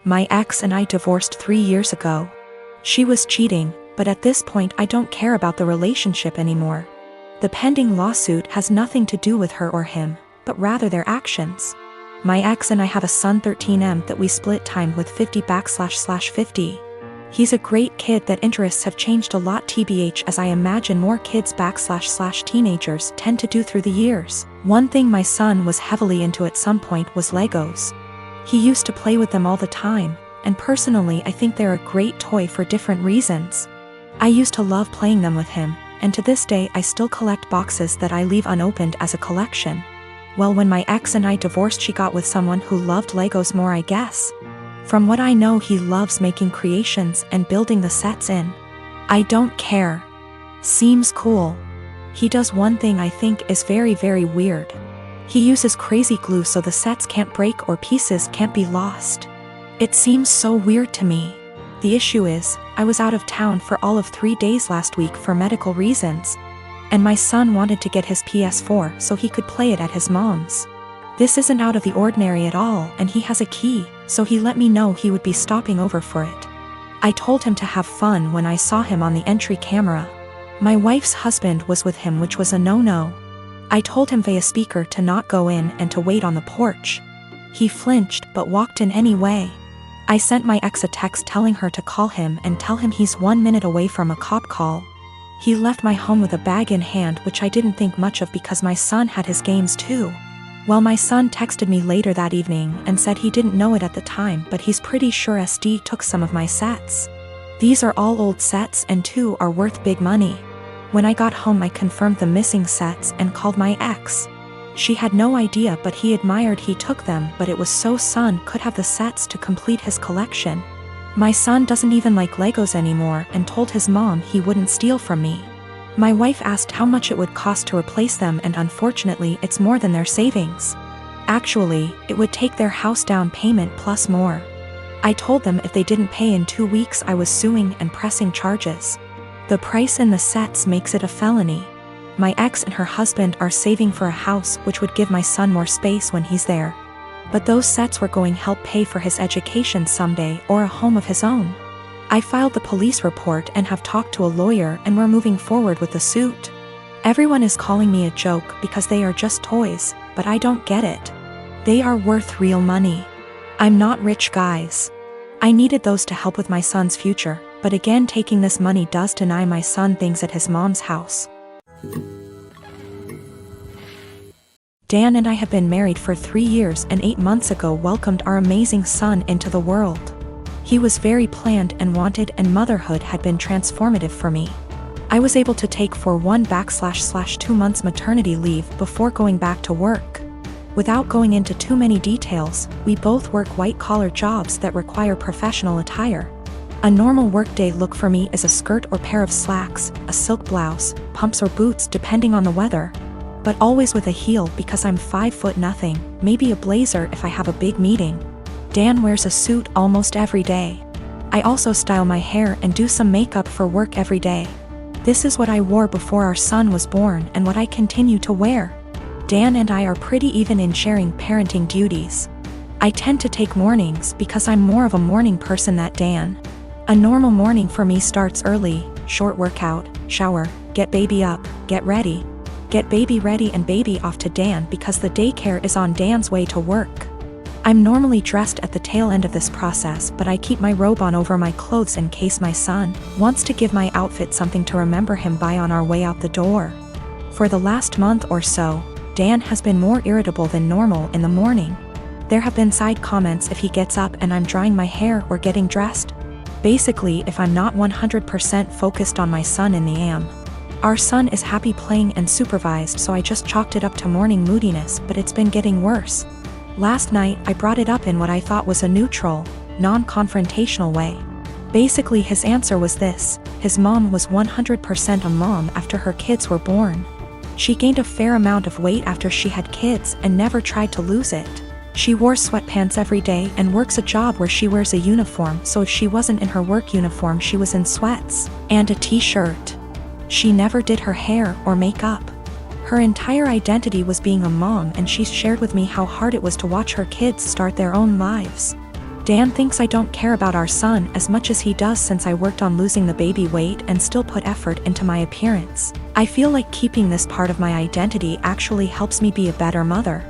My ex and I divorced 3 years ago. She was cheating, but at this point I don't care about the relationship anymore. The pending lawsuit has nothing to do with her or him, but rather their actions. My ex and I have a son 13M that we split time with 50//50. He's a great kid that interests have changed a lot tbh as I imagine more kids//teenagers tend to do through the years. One thing my son was heavily into at some point was Legos. He used to play with them all the time, and personally I think they're a great toy for different reasons. I used to love playing them with him, and to this day I still collect boxes that I leave unopened as a collection. Well, when my ex and I divorced, she got with someone who loved Legos more, I guess. From what I know, he loves making creations and building the sets in. I don't care. Seems cool. He does one thing I think is very, very weird. He uses crazy glue so the sets can't break or pieces can't be lost. It seems so weird to me. The issue is, I was out of town for all of 3 days last week for medical reasons. And my son wanted to get his PS4 so he could play it at his mom's. This isn't out of the ordinary at all, and he has a key, so he let me know he would be stopping over for it. I told him to have fun when I saw him on the entry camera. My wife's husband was with him, which was a no-no. I told him via speaker to not go in and to wait on the porch. He flinched but walked in anyway. I sent my ex a text telling her to call him and tell him he's 1 minute away from a cop call. He left my home with a bag in hand, which I didn't think much of because my son had his games too. Well, my son texted me later that evening and said he didn't know it at the time, but he's pretty sure SD took some of my sets. These are all old sets and 2 are worth big money. When I got home I confirmed the missing sets and called my ex. She had no idea, but he admired he took them, but it was so son could have the sets to complete his collection. My son doesn't even like Legos anymore and told his mom he wouldn't steal from me. My wife asked how much it would cost to replace them, and unfortunately it's more than their savings. Actually, it would take their house down payment plus more. I told them if they didn't pay in 2 weeks I was suing and pressing charges. The price in the sets makes it a felony. My ex and her husband are saving for a house which would give my son more space when he's there. But those sets were going to help pay for his education someday or a home of his own. I filed the police report and have talked to a lawyer, and we're moving forward with the suit. Everyone is calling me a joke because they are just toys, but I don't get it. They are worth real money. I'm not rich, guys. I needed those to help with my son's future, but again taking this money does deny my son things at his mom's house. Dan and I have been married for 3 years and 8 months ago welcomed our amazing son into the world. He was very planned and wanted, and motherhood had been transformative for me. I was able to take for 1/2 months maternity leave before going back to work. Without going into too many details, we both work white-collar jobs that require professional attire. A normal workday look for me is a skirt or pair of slacks, a silk blouse, pumps or boots depending on the weather. But always with a heel because I'm 5'0", maybe a blazer if I have a big meeting. Dan wears a suit almost every day. I also style my hair and do some makeup for work every day. This is what I wore before our son was born and what I continue to wear. Dan and I are pretty even in sharing parenting duties. I tend to take mornings because I'm more of a morning person than Dan. A normal morning for me starts early, short workout, shower, get baby up, get ready. Get baby ready and baby off to Dan because the daycare is on Dan's way to work. I'm normally dressed at the tail end of this process, but I keep my robe on over my clothes in case my son wants to give my outfit something to remember him by on our way out the door. For the last month or so, Dan has been more irritable than normal in the morning. There have been side comments if he gets up and I'm drying my hair or getting dressed. Basically, if I'm not 100% focused on my son in the AM. Our son is happy playing and supervised, so I just chalked it up to morning moodiness, but it's been getting worse. Last night, I brought it up in what I thought was a neutral, non-confrontational way. Basically, his answer was this: his mom was 100% a mom after her kids were born. She gained a fair amount of weight after she had kids and never tried to lose it. She wore sweatpants every day and works a job where she wears a uniform, so if she wasn't in her work uniform she was in sweats and a t-shirt. She never did her hair or makeup. Her entire identity was being a mom, and she shared with me how hard it was to watch her kids start their own lives. Dan thinks I don't care about our son as much as he does since I worked on losing the baby weight and still put effort into my appearance. I feel like keeping this part of my identity actually helps me be a better mother.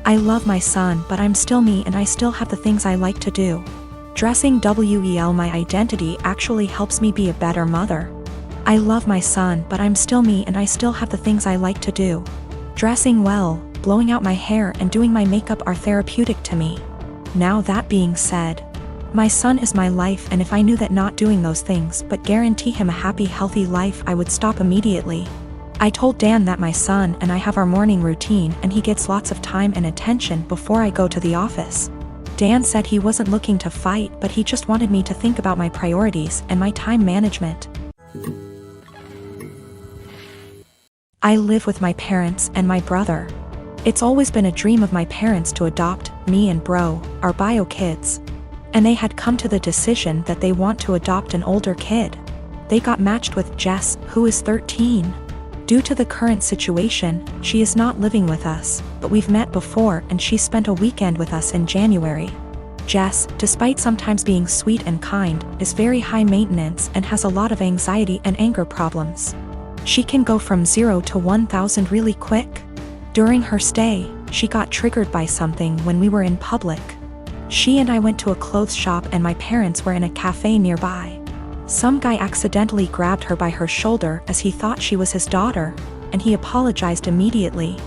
I love my son, but I'm still me and I still have the things I like to do. Dressing well, my identity actually helps me be a better mother. I love my son, but I'm still me and I still have the things I like to do. Dressing well, blowing out my hair and doing my makeup are therapeutic to me. Now that being said, my son is my life, and if I knew that not doing those things but guarantee him a happy, healthy life, I would stop immediately. I told Dan that my son and I have our morning routine and he gets lots of time and attention before I go to the office. Dan said he wasn't looking to fight, but he just wanted me to think about my priorities and my time management. I live with my parents and my brother. It's always been a dream of my parents to adopt me and bro, our bio kids. And they had come to the decision that they want to adopt an older kid. They got matched with Jess, who is 13. Due to the current situation, she is not living with us, but we've met before and she spent a weekend with us in January. Jess, despite sometimes being sweet and kind, is very high maintenance and has a lot of anxiety and anger problems. She can go from 0 to 1,000 really quick. During her stay, she got triggered by something when we were in public. She and I went to a clothes shop and my parents were in a cafe nearby. Some guy accidentally grabbed her by her shoulder as he thought she was his daughter, and he apologized immediately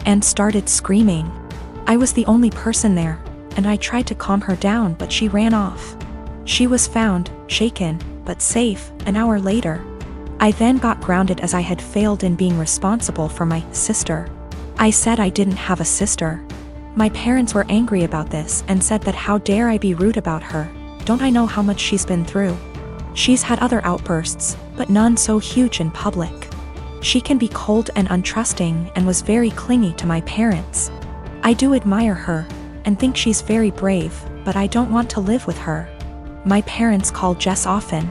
and started screaming. I was the only person there, and I tried to calm her down, but she ran off. She was found, shaken, but safe, an hour later. I then got grounded as I had failed in being responsible for my sister. I said I didn't have a sister. My parents were angry about this and said that how dare I be rude about her, don't I know how much she's been through. She's had other outbursts, but none so huge in public. She can be cold and untrusting and was very clingy to my parents. I do admire her and think she's very brave, but I don't want to live with her. My parents call Jess often.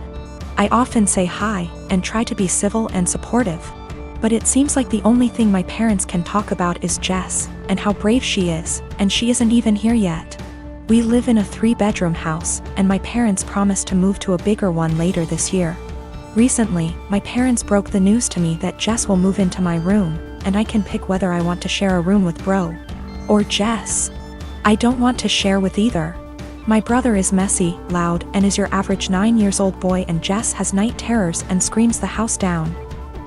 I often say hi and try to be civil and supportive. But it seems like the only thing my parents can talk about is Jess, and how brave she is, and she isn't even here yet. We live in a 3-bedroom house, and my parents promised to move to a bigger one later this year. Recently, my parents broke the news to me that Jess will move into my room, and I can pick whether I want to share a room with bro or Jess. I don't want to share with either. My brother is messy, loud, and is your average 9-year-old boy, and Jess has night terrors and screams the house down.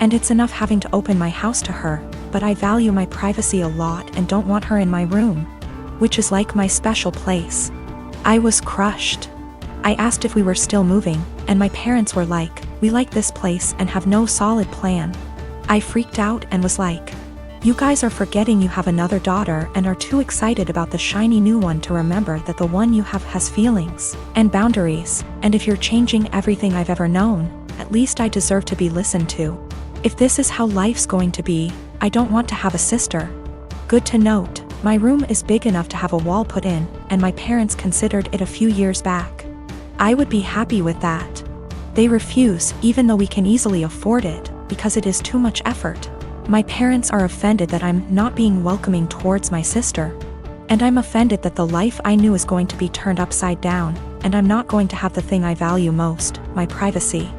And it's enough having to open my house to her, but I value my privacy a lot and don't want her in my room, which is like my special place. I was crushed. I asked if we were still moving, and my parents were like, we like this place and have no solid plan. I freaked out and was like, you guys are forgetting you have another daughter and are too excited about the shiny new one to remember that the one you have has feelings and boundaries, and if you're changing everything I've ever known, at least I deserve to be listened to. If this is how life's going to be, I don't want to have a sister. Good to note, my room is big enough to have a wall put in, and my parents considered it a few years back. I would be happy with that. They refuse, even though we can easily afford it, because it is too much effort. My parents are offended that I'm not being welcoming towards my sister. And I'm offended that the life I knew is going to be turned upside down, and I'm not going to have the thing I value most, my privacy.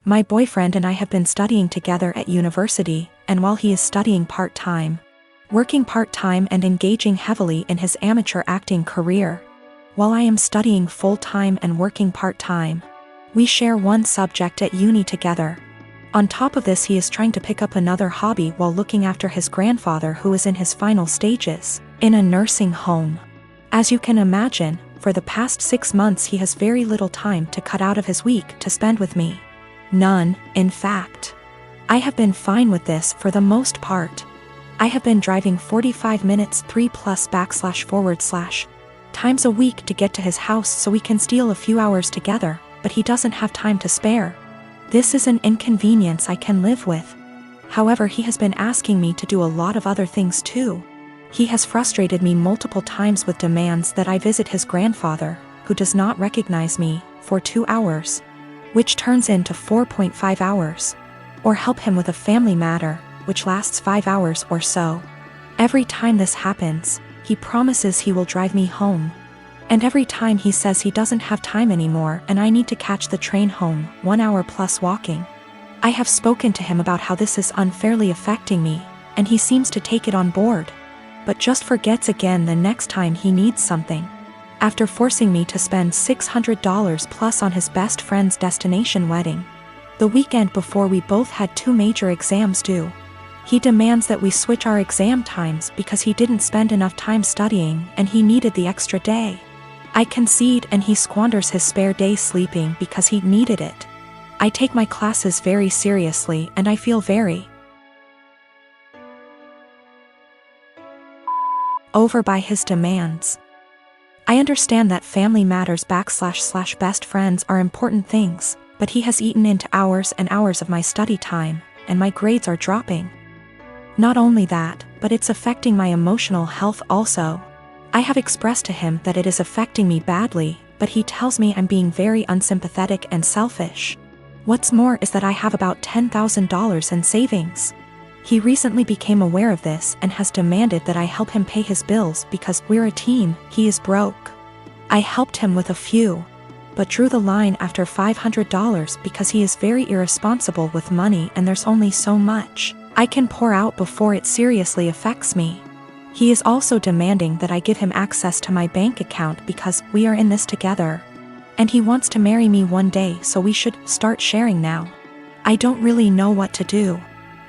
My boyfriend and I have been studying together at university, and while he is studying part-time, working part-time and engaging heavily in his amateur acting career, while I am studying full-time and working part-time, we share one subject at uni together. On top of this, he is trying to pick up another hobby while looking after his grandfather, who is in his final stages, in a nursing home. As you can imagine, for the past 6 months he has very little time to cut out of his week to spend with me. None, in fact. I have been fine with this for the most part. I have been driving 45 minutes 3+// times a week to get to his house so we can steal a few hours together, but he doesn't have time to spare. This is an inconvenience I can live with. However, he has been asking me to do a lot of other things too. He has frustrated me multiple times with demands that I visit his grandfather, who does not recognize me, for 2 hours, which turns into 4.5 hours, or help him with a family matter, which lasts 5 hours or so. Every time this happens, He promises he will drive me home. And every time he says he doesn't have time anymore and I need to catch the train home, 1 hour plus walking. I have spoken to him about how this is unfairly affecting me, and he seems to take it on board. But just forgets again the next time he needs something. After forcing me to spend $600 plus on his best friend's destination wedding, the weekend before we both had 2 major exams due, he demands that we switch our exam times because he didn't spend enough time studying and he needed the extra day. I concede and he squanders his spare day sleeping because he needed it. I take my classes very seriously and I feel very over by his demands. I understand that family matters / best friends are important things, but he has eaten into hours and hours of my study time, and my grades are dropping. Not only that, but it's affecting my emotional health also. I have expressed to him that it is affecting me badly, but he tells me I'm being very unsympathetic and selfish. What's more is that I have about $10,000 in savings. He recently became aware of this and has demanded that I help him pay his bills because we're a team, he is broke. I helped him with a few, but drew the line after $500 because he is very irresponsible with money and there's only so much I can pour out before it seriously affects me. He is also demanding that I give him access to my bank account because we are in this together. And he wants to marry me one day, so we should start sharing now. I don't really know what to do.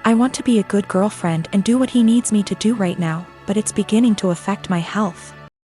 I want to be a good girlfriend and do what he needs me to do right now, but it's beginning to affect my health.